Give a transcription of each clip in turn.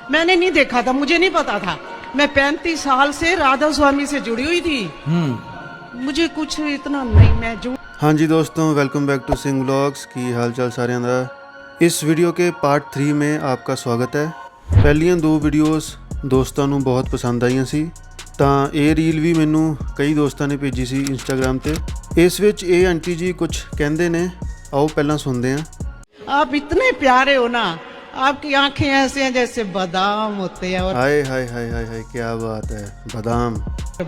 मैंने नहीं देखा था, मुझे नहीं पता था। मैं 35 साल से राधा स्वामी से जुड़ी हुई थी। मुझे कुछ इतना नहीं, मैं जो हाँ जी दोस्तों, welcome back to Singh vlogs. की हाल चाल सारे दा। इस वीडियो के पार्ट 3 में आपका स्वागत है। ਪਹਿਲੀਆਂ 2 ਵੀਡੀਓਜ਼ ਦੋਸਤਾਂ ਨੂੰ ਬਹੁਤ ਪਸੰਦ ਆਈਆਂ ਸੀ, ਤਾਂ ਇਹ ਰੀਲ ਵੀ ਮੈਨੂੰ ਕਈ ਦੋਸਤਾਂ ਨੇ ਭੇਜੀ ਸੀ ਇੰਸਟਾਗ੍ਰਾਮ ਤੇ। ਇਸ ਵਿੱਚ ਇਹ ਆਂਟੀ ਜੀ ਕੁਝ ਕਹਿੰਦੇ ਨੇ, ਆਓ ਪਹਿਲਾਂ ਸੁਣਦੇ ਹਾਂ। आप इतने प्यारे हो ना, आपकी आंखें ऐसे हैं जैसे बादाम होते हैं, और हाय हाय हाय हाय हाय, क्या बात है, बादाम।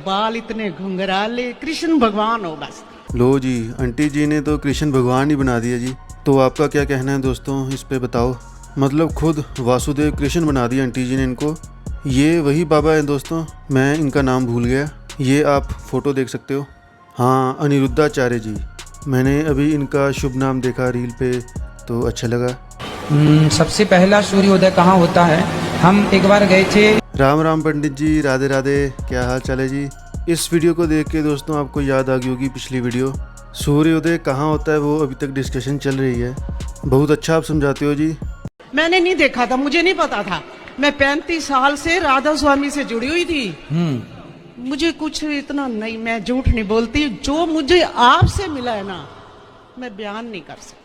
बाल इतने घुंघराले, कृष्ण भगवान हो बस। लो जी, आंटी जी ने तो कृष्ण भगवान ही बना दिया जी। तो आपका क्या कहना है दोस्तों, इस पे बताओ। मतलब खुद वासुदेव कृष्ण बना दिया आंटी जी ने इनको। ये वही बाबा हैं दोस्तों, मैं इनका नाम भूल गया। ये आप फ़ोटो देख सकते हो। हाँ, अनिरुद्धाचार्य जी। मैंने अभी इनका शुभ नाम देखा रील पे, तो अच्छा लगा। सबसे पहला सूर्योदय कहाँ होता है? हम एक बार गए थे। राम राम पंडित जी, राधे राधे, क्या हाल चाल है जी। इस वीडियो को देख के दोस्तों आपको याद आ गई होगी पिछली वीडियो, सूर्योदय कहाँ होता है, वो अभी तक डिस्कशन चल रही है। बहुत अच्छा आप समझाते हो जी। मैंने नहीं देखा था, मुझे नहीं पता था। मैं 35 साल से राधा स्वामी से जुड़ी हुई थी। मुझे कुछ इतना नहीं, मैं झूठ नहीं बोलती। जो मुझे आपसे मिला है ना, मैं बयान नहीं कर सकती।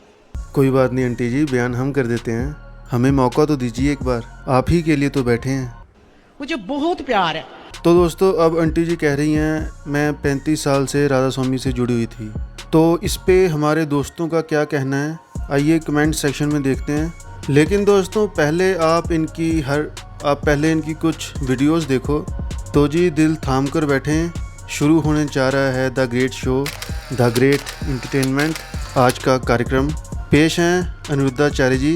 कोई बात नहीं आंटी जी, बयान हम कर देते हैं। हमें मौका तो दीजिए एक बार, आप ही के लिए तो बैठे हैं। मुझे बहुत प्यार है। तो दोस्तों अब आंटी जी कह रही हैं मैं 35 साल से राधा स्वामी से जुड़ी हुई थी। तो इस पे हमारे दोस्तों का क्या कहना है, आइए कमेंट सेक्शन में देखते हैं। लेकिन दोस्तों पहले आप पहले इनकी कुछ वीडियोस देखो। तो जी दिल थाम कर बैठें, शुरू होने जा रहा है the great show, the great entertainment. आज का कार्यक्रम पेश हैं अनिरुद्धाचार्य जी।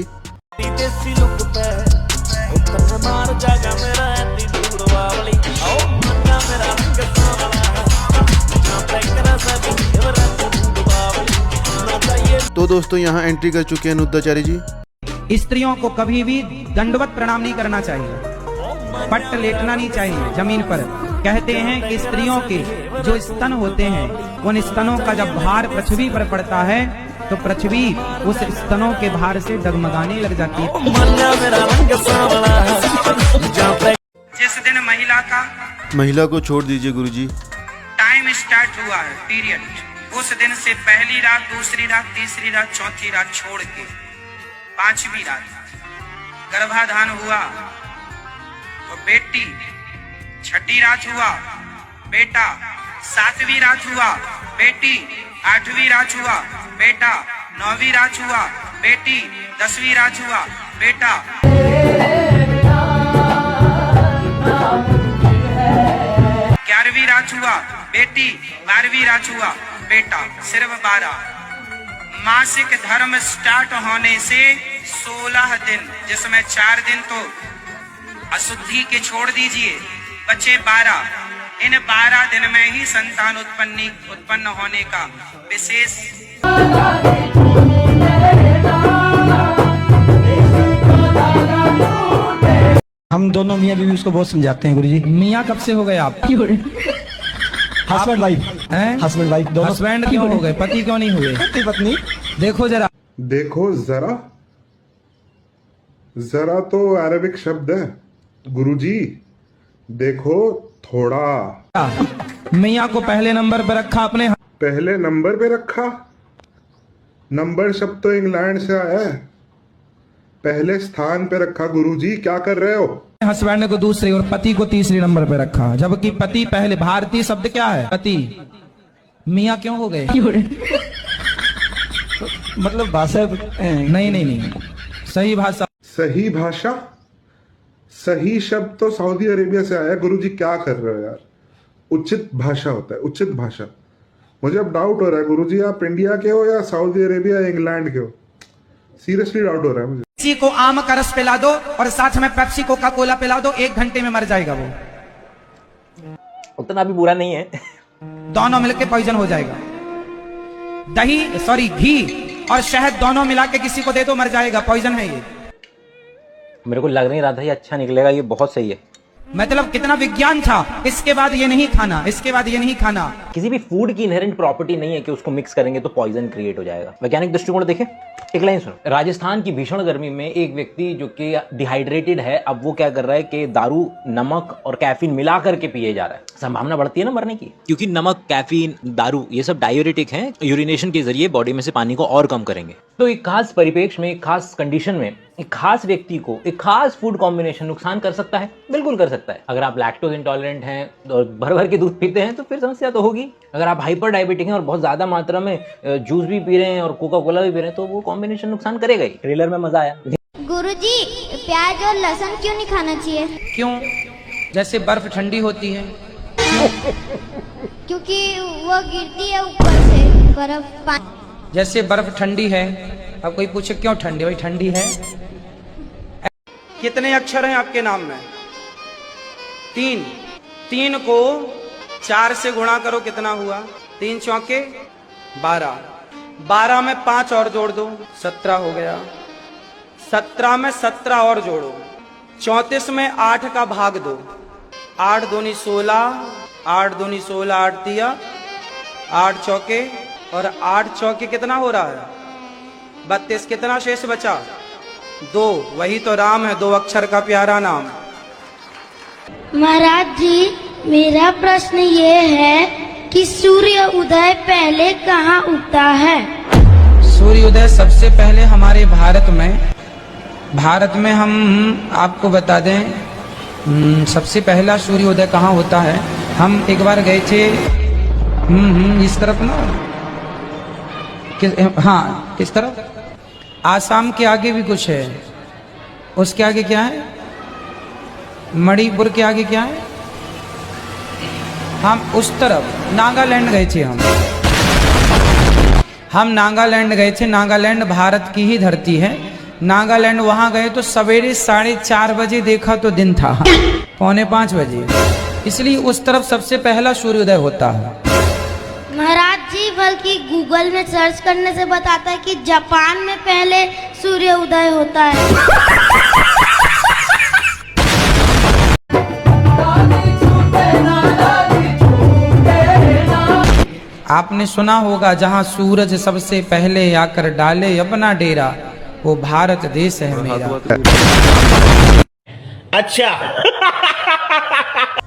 तो दोस्तों यहाँ एंट्री कर चुके हैं अनिरुद्धाचार्य जी। स्त्रियों को कभी भी दंडवत प्रणाम नहीं करना चाहिए, पट्ट लेटना नहीं चाहिए जमीन पर। कहते हैं कि स्त्रियों के जो स्तन होते हैं, उन स्तनों का जब भार पृथ्वी पर पड़ता है तो पृथ्वी उस स्तनों के भार से डगमगाने लग जाती है। जिस दिन महिला को छोड़ दीजिए गुरुजी। टाइम स्टार्ट हुआ है, पीरियड, उस दिन से पहली रात, दूसरी रात, तीसरी रात, चौथी रात छोड़ के 5वीं रात गर्भाधान हुआ तो बेटी, 6ठी रात हुआ बेटा, 7वीं रात हुआ बेटी, 8वीं रात हुआ बेटा, 9वीं रात हुआ बेटी, 10वीं रात हुआ बेटा, 11वीं रात हुआ बेटी, 12वीं रात हुआ बेटा, सिर्फ 12। मासिक धर्म स्टार्ट होने से 16 दिन, जिसमें 4 दिन तो अशुद्धि के छोड़ दीजिए, बचे 12। इन 12 दिन में ही संतान उत्पन्न होने का विशेष। हम दोनों मियाँ बीवी उसको बहुत समझाते हैं गुरुजी। मियाँ कब से हो गए आप? हस्बैंड वाइफ हैं? हस्बैंड वाइफ दोनों। हस्बैंड क्यों हो गए, पति क्यों नहीं हुए? पति पत्नी। देखो जरा, जरा तो अरबिक शब्द है गुरुजी, देखो थोड़ा। मियाँ को पहले नंबर पर रखा अपने। पहले नंबर पे रखा? नंबर शब्द तो इंग्लैंड से आया है, पहले स्थान पे रखा। गुरुजी क्या कर रहे हो? हस्बैंड को दूसरे और पति को तीसरे नंबर पे रखा, जबकि पति पहले। भारतीय शब्द क्या है? पति। मियाँ क्यों हो गए? मतलब भाषा नहीं, सही भाषा। सही भाषा, सही शब्द तो सऊदी अरेबिया से आया। गुरुजी क्या कर रहे हो यार? उचित भाषा होता है, उचित भाषा। मुझे अब डाउट हो रहा है गुरुजी, आप इंडिया के हो या सऊदी अरेबिया या इंग्लैंड के हो? सीरियसली डाउट हो रहा है मुझे। किसी को आम का रस पिला दो और साथ में पेप्सी कोका कोला पिला दो, 1 घंटे में मर जाएगा वो। उतना भी बुरा नहीं है। दोनों मिलके पॉइजन हो जाएगा। घी और शहद दोनों मिला के किसी को दे दो, मर जाएगा, पॉइजन है ये। मेरे को लग नहीं रहा था ये अच्छा निकलेगा, ये बहुत सही है। मतलब कितना विज्ञान था। इसके बाद ये नहीं खाना, इसके बाद ये नहीं खाना। किसी भी फूड की इनहेरेंट प्रॉपर्टी नहीं है कि उसको मिक्स करेंगे तो पॉइजन क्रिएट हो जाएगा। वैज्ञानिक दृष्टिकोण देखें, एक लाइन सुनो। राजस्थान की भीषण गर्मी में एक व्यक्ति जो कि डिहाइड्रेटेड है, अब वो क्या कर रहा है कि दारू, नमक और कैफीन मिला करके पिए जा रहा है। संभावना बढ़ती है ना मरने की, क्योंकि नमक, कैफीन, दारू ये सब डायूरेटिक हैं, यूरिनेशन के जरिए बॉडी में से पानी को और कम करेंगे। तो एक खास परिपेक्ष में, एक खास कंडीशन में, एक खास व्यक्ति को एक खास फूड कॉम्बिनेशन नुकसान कर सकता है, बिल्कुल कर सकता है। अगर आप लैक्टोज इंटॉलरेंट हैं और भर भर के दूध पीते हैं तो फिर समस्या तो होगी। अगर आप हाइपर डायबिटिक हैं और बहुत ज्यादा मात्रा में जूस भी पी रहे हैं और कोका कोला भी पी रहे हैं तो वो कॉम्बिनेशन नुकसान करेगा ही। ट्रेलर में मजा आया। गुरुजी, प्याज और लहसुन क्यों नहीं खाना चाहिए? क्यों? जैसे बर्फ ठंडी होती है। क्योंकि वो गिरती है ऊपर से बर्फ। जैसे बर्फ ठंडी है। अब कोई पूछे क्यों ठंडी? भाई ठंडी है। कितने अक्षर हैं आपके नाम में? 3। 3 को 4 से गुणा करो, कितना हुआ? 3 चौके 12। 12 में 5 और जोड़ दो, 17 हो गया। 17 में 17 और जोड़ो, 34 में 8 का भाग दो। 8 दूनी 16, 8 दूनी 16, 8 दिया, 8 चौके और 8 चौके कितना हो रहा है? 32। कितना शेष बचा? 2। वही तो राम है, 2 अक्षर का प्यारा नाम। महाराज जी, मेरा प्रश्न ये है कि सूर्य उदय पहले कहाँ उगता है? सूर्योदय सबसे पहले हमारे भारत में हम आपको बता दें, सबसे पहला सूर्योदय कहाँ होता है। हम एक बार गए थे इस तरफ ना, किस तरफ? आसाम के आगे भी कुछ है, उसके आगे क्या है? मणिपुर के आगे क्या है? हम उस तरफ नागालैंड गए थे। हम नागालैंड गए थे। नागालैंड भारत की ही धरती है। नागालैंड वहां गए तो सवेरे 4:30 बजे देखा तो दिन था 4:45 बजे, इसलिए उस तरफ सबसे पहला सूर्योदय होता है। महाराज जी, बल्कि गूगल में सर्च करने से बताता है कि जापान में पहले सूर्य उदय होता है। आपने सुना होगा, जहां सूरज सबसे पहले आकर डाले अपना डेरा, वो भारत देश है मेरा। अच्छा।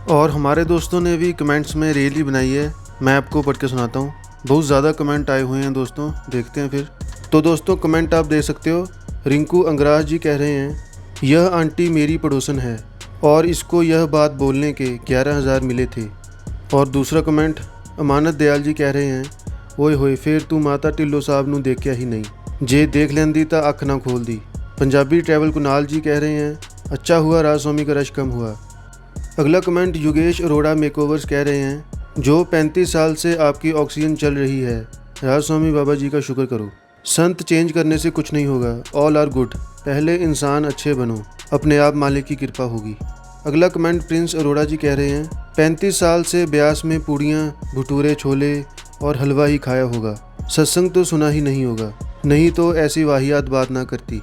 और हमारे दोस्तों ने भी कमेंट्स में रैली बनाई है, मैं आपको पढ़ के सुनाता हूँ। बहुत ज़्यादा कमेंट आए हुए हैं दोस्तों, देखते हैं फिर। तो दोस्तों कमेंट आप देख सकते हो। रिंकू अंगराज जी कह रहे हैं, यह आंटी मेरी पड़ोसन है और इसको यह बात बोलने के 11,000 मिले थे। और दूसरा कमेंट अमानत दयाल जी कह रहे हैं, ओए होए फिर तू माता ढिल्लो साहब नू देखिया ही नहीं, जे देख लेंदी तो अख ना खोल दी। पंजाबी ट्रैवल कुनाल जी कह रहे हैं, अच्छा हुआ राज स्वामी का रश कम हुआ। अगला कमेंट योगेश अरोड़ा मेकओवर्स कह रहे हैं, जो 35 साल से आपकी ऑक्सीजन चल रही है, राज स्वामी बाबा जी का शुक्र करो। संत चेंज करने से कुछ नहीं होगा, ऑल आर गुड, पहले इंसान अच्छे बनो, अपने आप मालिक की कृपा होगी। अगला कमेंट प्रिंस अरोड़ा जी कह रहे हैं, 35 साल से ब्यास में पूड़ियाँ, भटूरे, छोले और हलवा ही खाया होगा, सत्संग तो सुना ही नहीं होगा, नहीं तो ऐसी वाहियात बात ना करती।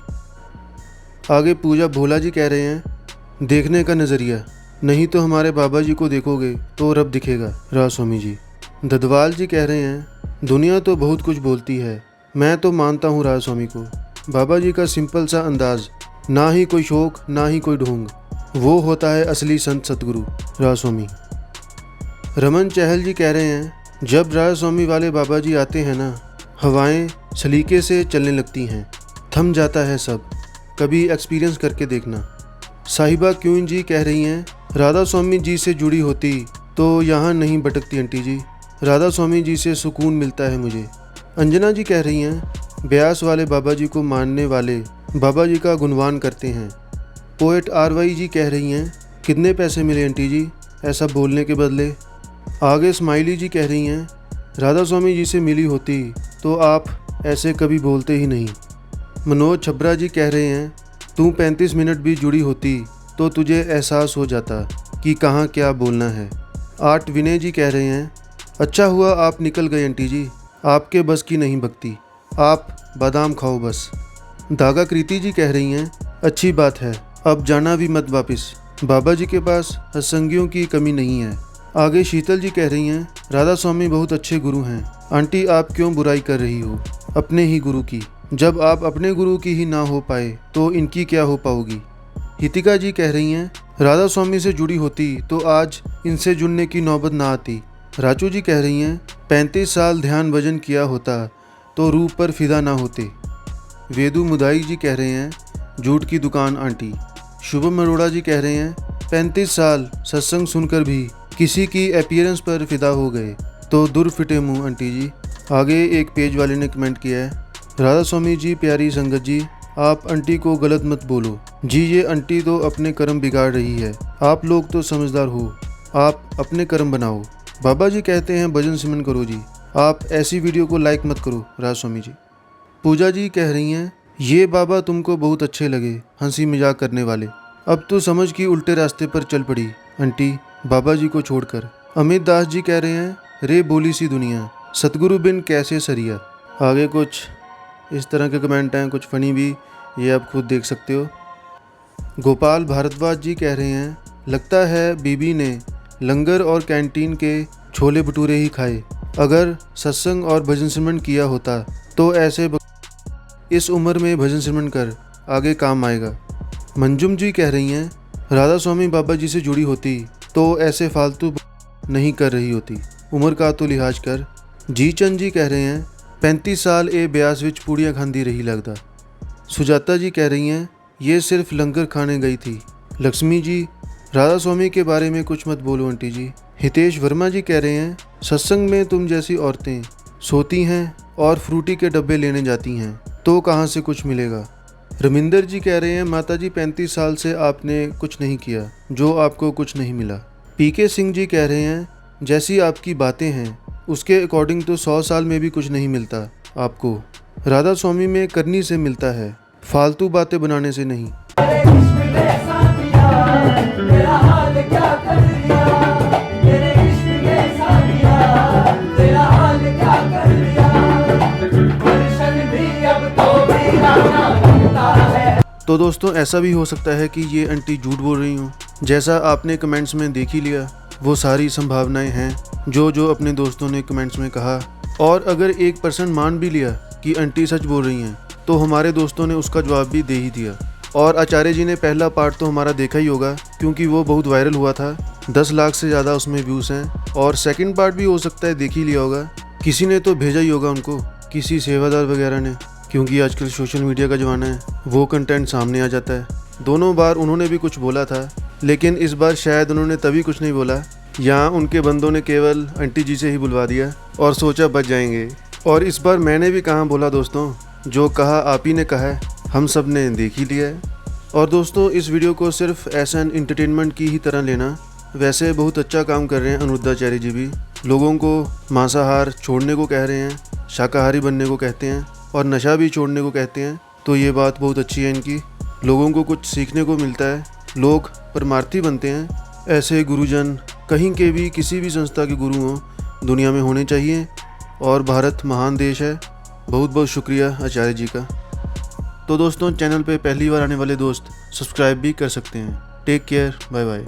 आगे पूजा भोला जी कह रहे हैं, देखने का नज़रिया, नहीं तो हमारे बाबा जी को देखोगे तो रब दिखेगा, राज स्वामी जी। ददवाल जी कह रहे हैं, दुनिया तो बहुत कुछ बोलती है, मैं तो मानता हूँ राज स्वामी को, बाबा जी का सिंपल सा अंदाज, ना ही कोई शौक ना ही कोई ढोंग, वो होता है असली संत सतगुरु, राज स्वामी। रमन चहल जी कह रहे हैं, जब राज स्वामी वाले बाबा जी आते हैं ना, हवाएं सलीके से चलने लगती हैं, थम जाता है सब, कभी एक्सपीरियंस करके देखना। साहिबा क्यून जी कह रही हैं, राधा स्वामी जी से जुड़ी होती तो यहाँ नहीं भटकती आंटी जी, राधा स्वामी जी से सुकून मिलता है मुझे। अंजना जी कह रही हैं, ब्यास वाले बाबा जी को मानने वाले बाबा जी का गुणगान करते हैं। पोएट आरवाई जी कह रही हैं, कितने पैसे मिले आंटी जी ऐसा बोलने के बदले। आगे स्माइली जी कह रही हैं, राधा स्वामी जी से मिली होती तो आप ऐसे कभी बोलते ही नहीं। मनोज छबरा जी कह रहे हैं, तू 35 मिनट भी जुड़ी होती तो तुझे एहसास हो जाता कि कहाँ क्या बोलना है। आर्ट विनय जी कह रहे हैं, अच्छा हुआ आप निकल गए आंटी जी, आपके बस की नहीं भक्ति, आप बादाम खाओ बस। धागा कृति जी कह रही हैं, अच्छी बात है, अब जाना भी मत वापस, बाबा जी के पास सत्संगियों की कमी नहीं है। आगे शीतल जी कह रही हैं, राधा स्वामी बहुत अच्छे गुरु हैं, आंटी आप क्यों बुराई कर रही हो अपने ही गुरु की, जब आप अपने गुरु की ही ना हो पाए तो इनकी क्या हो पाओगी। हितिका जी कह रही हैं राधा स्वामी से जुड़ी होती तो आज इनसे जुड़ने की नौबत ना आती। राजू जी कह रही हैं 35 साल ध्यान भजन किया होता तो रूप पर फिदा ना होते। वेदू मुदाई जी कह रहे हैं जूट की दुकान आंटी। शुभम अरोड़ा जी कह रहे हैं 35 साल सत्संग सुनकर भी किसी की अपीयरेंस पर फिदा हो गए तो दूर फिटे मुँह आंटी जी। आगे एक पेज वाले ने कमेंट किया है राधा स्वामी जी प्यारी संगत जी आप आंटी को गलत मत बोलो जी, ये आंटी तो अपने कर्म बिगाड़ रही है, आप लोग तो समझदार हो, आप अपने कर्म बनाओ। बाबा जी कहते हैं भजन सिमरन करो जी, आप ऐसी वीडियो को लाइक मत करो राधा स्वामी जी। पूजा जी कह रही हैं ये बाबा तुमको बहुत अच्छे लगे हंसी मजाक करने वाले, अब तो समझ कि उल्टे रास्ते पर चल पड़ी आंटी बाबा जी को छोड़कर। अमित दास जी कह रहे हैं रे बोली सी दुनिया सतगुरु बिन कैसे सरिया। आगे कुछ इस तरह के कमेंट हैं, कुछ फनी भी, ये आप खुद देख सकते हो। गोपाल भारद्वाज जी कह रहे हैं लगता है बीबी ने लंगर और कैंटीन के छोले भटूरे ही खाए, अगर सत्संग और भजन सिमरन किया होता तो ऐसे इस उम्र में भजन सिमरन कर आगे काम आएगा। मंजुम जी कह रही हैं राधा स्वामी बाबा जी से जुड़ी होती तो ऐसे फालतू नहीं कर रही होती, उम्र का तो लिहाज कर। जी चंद जी कह रहे हैं 35 साल ए ब्यास विच पूड़ियाँ खांदी रही लगता। सुजाता जी कह रही हैं ये सिर्फ लंगर खाने गई थी। लक्ष्मी जी राधा स्वामी के बारे में कुछ मत बोलो आंटी जी। हितेश वर्मा जी कह रहे हैं सत्संग में तुम जैसी औरतें सोती हैं और फ्रूटी के डब्बे लेने जाती हैं तो कहाँ से कुछ मिलेगा। रमिंदर जी कह रहे हैं माता जी 35 साल से आपने कुछ नहीं किया जो आपको कुछ नहीं मिला। पीके सिंह जी कह रहे हैं जैसी आपकी बातें हैं उसके अकॉर्डिंग तो 100 साल में भी कुछ नहीं मिलता आपको, राधा स्वामी में करनी से मिलता है, फालतू बातें बनाने से नहीं। तो दोस्तों ऐसा भी हो सकता है कि ये आंटी झूठ बोल रही हूँ, जैसा आपने कमेंट्स में देख ही लिया वो सारी संभावनाएं हैं जो अपने दोस्तों ने कमेंट्स में कहा। और अगर 1% मान भी लिया कि आंटी सच बोल रही हैं तो हमारे दोस्तों ने उसका जवाब भी दे ही दिया। और आचार्य जी ने पहला पार्ट तो हमारा देखा ही होगा क्योंकि वो बहुत वायरल हुआ था, 10 लाख से ज़्यादा उसमें व्यूज़ हैं। और सेकंड पार्ट भी हो सकता है देख ही लिया होगा, किसी ने तो भेजा ही होगा उनको, किसी सेवादार वगैरह ने, क्योंकि आजकल सोशल मीडिया का ज़माना है, वो कंटेंट सामने आ जाता है। दोनों बार उन्होंने भी कुछ बोला था लेकिन इस बार शायद उन्होंने तभी कुछ नहीं बोला, यहाँ उनके बंदों ने केवल आंटी जी से ही बुलवा दिया और सोचा बच जाएंगे। और इस बार मैंने भी कहाँ बोला दोस्तों, जो कहा आप ही ने कहा है, हम सब ने देख ही लिया है। और दोस्तों इस वीडियो को सिर्फ एज एन एंटरटेनमेंट की ही तरह लेना, वैसे बहुत अच्छा काम कर रहे हैं अनुरुद्धाचार्य जी भी, लोगों को मांसाहार छोड़ने को कह रहे हैं, शाकाहारी बनने को कहते हैं और नशा भी छोड़ने को कहते हैं। तो ये बात बहुत अच्छी है इनकी, लोगों को कुछ सीखने को मिलता है, लोग परमार्थी बनते हैं। ऐसे गुरुजन कहीं के भी किसी भी संस्था के गुरु हों दुनिया में होने चाहिए। और भारत महान देश है। बहुत बहुत शुक्रिया आचार्य जी का। तो दोस्तों चैनल पे पहली बार आने वाले दोस्त सब्सक्राइब भी कर सकते हैं। Take care, bye bye.